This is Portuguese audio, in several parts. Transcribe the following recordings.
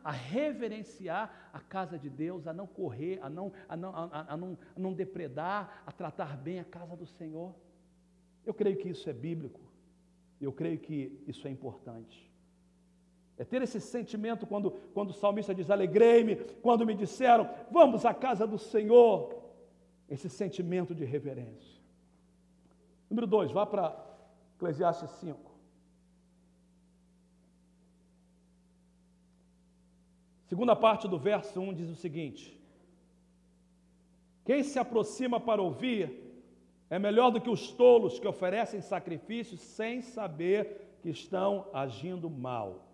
a reverenciar a casa de Deus, a não correr, a não depredar, a tratar bem a casa do Senhor. Eu creio que isso é bíblico, eu creio que isso é importante. É ter esse sentimento quando o salmista diz, alegrei-me, quando me disseram, vamos à casa do Senhor, esse sentimento de reverência. Número 2, vá para Eclesiastes 5. Segunda parte do verso 1 diz o seguinte: quem se aproxima para ouvir é melhor do que os tolos que oferecem sacrifícios sem saber que estão agindo mal.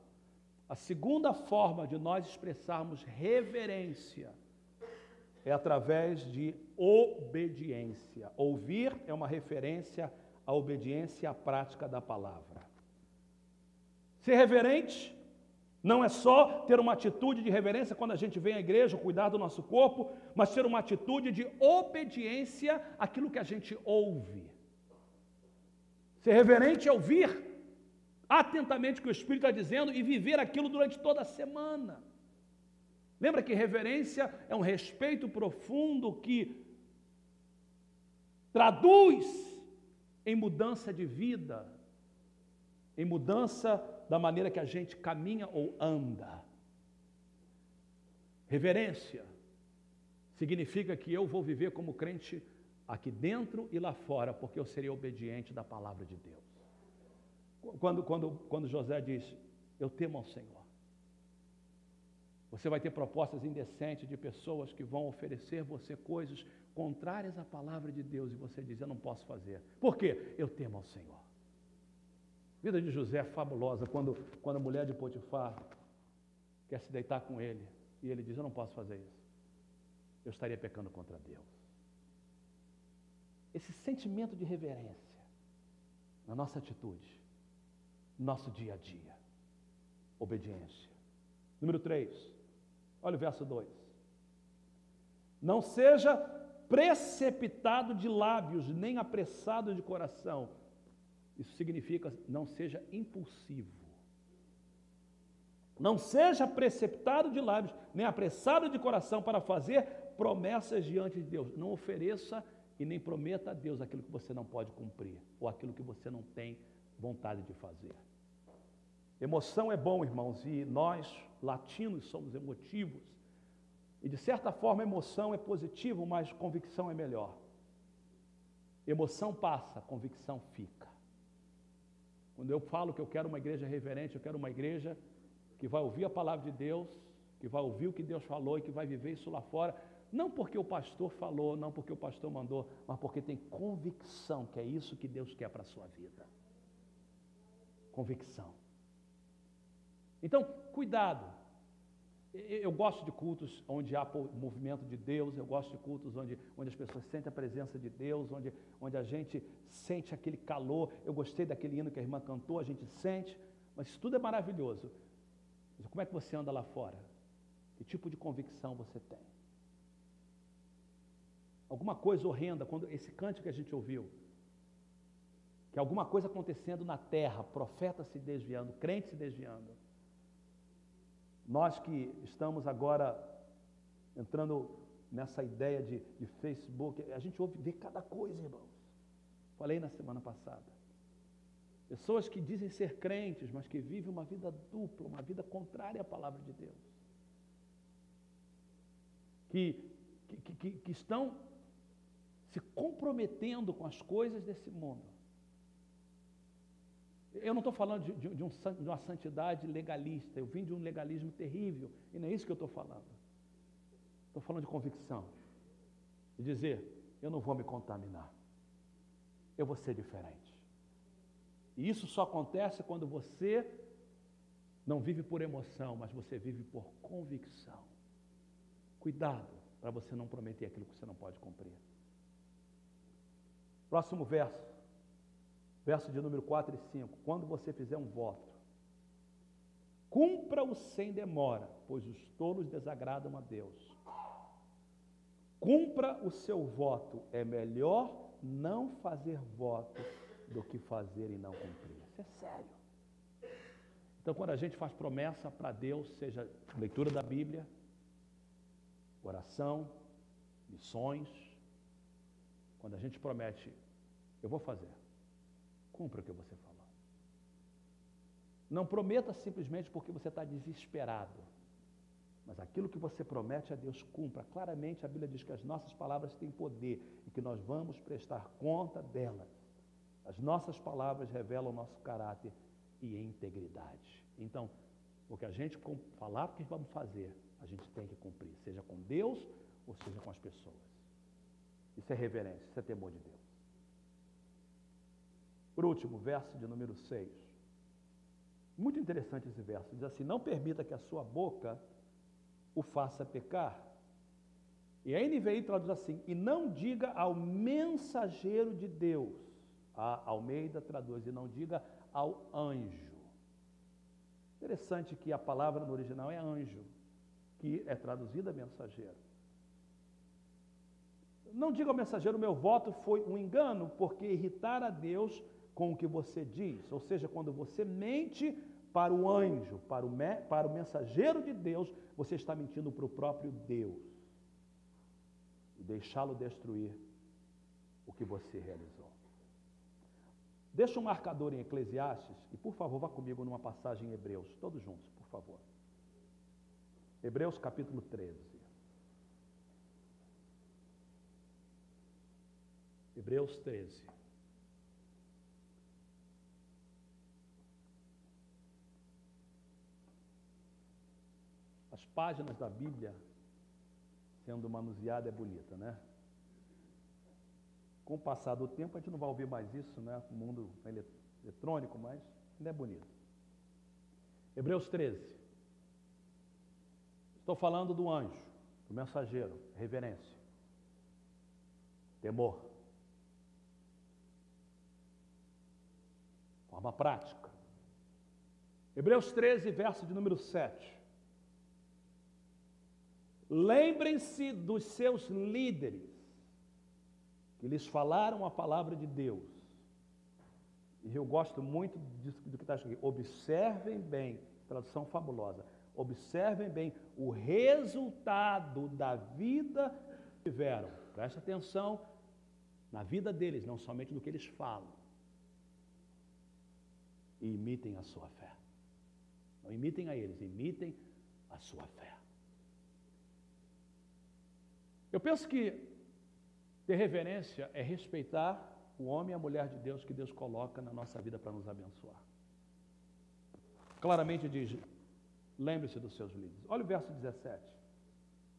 A segunda forma de nós expressarmos reverência é através de obediência. Ouvir é uma referência à obediência e à prática da palavra. Ser reverente não é só ter uma atitude de reverência quando a gente vem à igreja, cuidar do nosso corpo, mas ter uma atitude de obediência àquilo que a gente ouve. Ser reverente é ouvir atentamente o que o Espírito está dizendo e viver aquilo durante toda a semana. Lembra que reverência é um respeito profundo que traduz em mudança de vida, em mudança da maneira que a gente caminha ou anda. Reverência significa que eu vou viver como crente aqui dentro e lá fora, porque eu serei obediente da palavra de Deus. Quando José diz, eu temo ao Senhor, você vai ter propostas indecentes de pessoas que vão oferecer você coisas contrárias à palavra de Deus, e você diz, eu não posso fazer. Por quê? Eu temo ao Senhor. A vida de José é fabulosa, quando a mulher de Potifar quer se deitar com ele, e ele diz, eu não posso fazer isso, eu estaria pecando contra Deus. Esse sentimento de reverência na nossa atitude, no nosso dia a dia, obediência. Número 3, olha o verso 2. Não seja precipitado de lábios, nem apressado de coração. Isso significa, não seja impulsivo. Não seja precipitado de lábios, nem apressado de coração para fazer promessas diante de Deus. Não ofereça e nem prometa a Deus aquilo que você não pode cumprir, ou aquilo que você não tem vontade de fazer. Emoção é bom, irmãos, e nós, latinos, somos emotivos. E de certa forma, emoção é positivo, mas convicção é melhor. Emoção passa, convicção fica. Quando eu falo que eu quero uma igreja reverente, eu quero uma igreja que vai ouvir a palavra de Deus, que vai ouvir o que Deus falou e que vai viver isso lá fora, não porque o pastor falou, não porque o pastor mandou, mas porque tem convicção que é isso que Deus quer para a sua vida. Convicção. Então, cuidado. Eu gosto de cultos onde há movimento de Deus, eu gosto de cultos onde as pessoas sentem a presença de Deus, onde a gente sente aquele calor. Eu gostei daquele hino que a irmã cantou, a gente sente, mas isso tudo é maravilhoso. Mas como é que você anda lá fora? Que tipo de convicção você tem? Alguma coisa horrenda, quando esse cântico que a gente ouviu, que alguma coisa acontecendo na terra, profetas se desviando, crentes se desviando. Nós que estamos agora entrando nessa ideia de Facebook, a gente ouve ver cada coisa, irmãos. Falei na semana passada. Pessoas que dizem ser crentes, mas que vivem uma vida dupla, uma vida contrária à palavra de Deus. Que estão se comprometendo com as coisas desse mundo. Eu não estou falando de uma santidade legalista, eu vim de um legalismo terrível, e não é isso que eu estou falando. Estou falando de convicção, de dizer, eu não vou me contaminar, eu vou ser diferente. E isso só acontece quando você não vive por emoção, mas você vive por convicção. Cuidado para você não prometer aquilo que você não pode cumprir. Próximo verso. Verso de número 4 e 5. Quando você fizer um voto, cumpra-o sem demora, pois os tolos desagradam a Deus. Cumpra o seu voto. É melhor não fazer voto do que fazer e não cumprir. Isso é sério. Então, quando a gente faz promessa para Deus, seja leitura da Bíblia, oração, missões, quando a gente promete, eu vou fazer, cumpra o que você falou. Não prometa simplesmente porque você está desesperado, mas aquilo que você promete a Deus, cumpra. Claramente a Bíblia diz que as nossas palavras têm poder e que nós vamos prestar conta delas. As nossas palavras revelam o nosso caráter e integridade. Então, o que a gente falar que vamos fazer, a gente tem que cumprir, seja com Deus ou seja com as pessoas. Isso é reverência, isso é temor de Deus. Por último, verso de número 6. Muito interessante esse verso. Diz assim: não permita que a sua boca o faça pecar. E a NVI traduz assim: e não diga ao mensageiro de Deus. A Almeida traduz: e não diga ao anjo. Interessante que a palavra no original é anjo, que é traduzida mensageiro. Não diga ao mensageiro: meu voto foi um engano, porque irritar a Deus com o que você diz. Ou seja, quando você mente para o anjo, para o mensageiro de Deus, você está mentindo para o próprio Deus. E deixá-lo destruir o que você realizou. Deixa um marcador em Eclesiastes e, por favor, vá comigo numa passagem em Hebreus, todos juntos, por favor. Hebreus capítulo 13. Hebreus 13. As páginas da Bíblia sendo manuseada é bonita, né? Com o passar do tempo, a gente não vai ouvir mais isso, né? O mundo eletrônico, mas ainda é bonito. Hebreus 13. Estou falando do anjo, do mensageiro, reverência, temor, forma prática. Hebreus 13, verso de número 7. Lembrem-se dos seus líderes, que lhes falaram a palavra de Deus. E eu gosto muito do que está escrito aqui. Observem bem, tradução fabulosa, observem bem o resultado da vida que tiveram. Presta atenção na vida deles, não somente no que eles falam. E imitem a sua fé. Não imitem a eles, imitem a sua fé. Eu penso que ter reverência é respeitar o homem e a mulher de Deus que Deus coloca na nossa vida para nos abençoar. Claramente diz: lembre-se dos seus líderes. Olha o verso 17.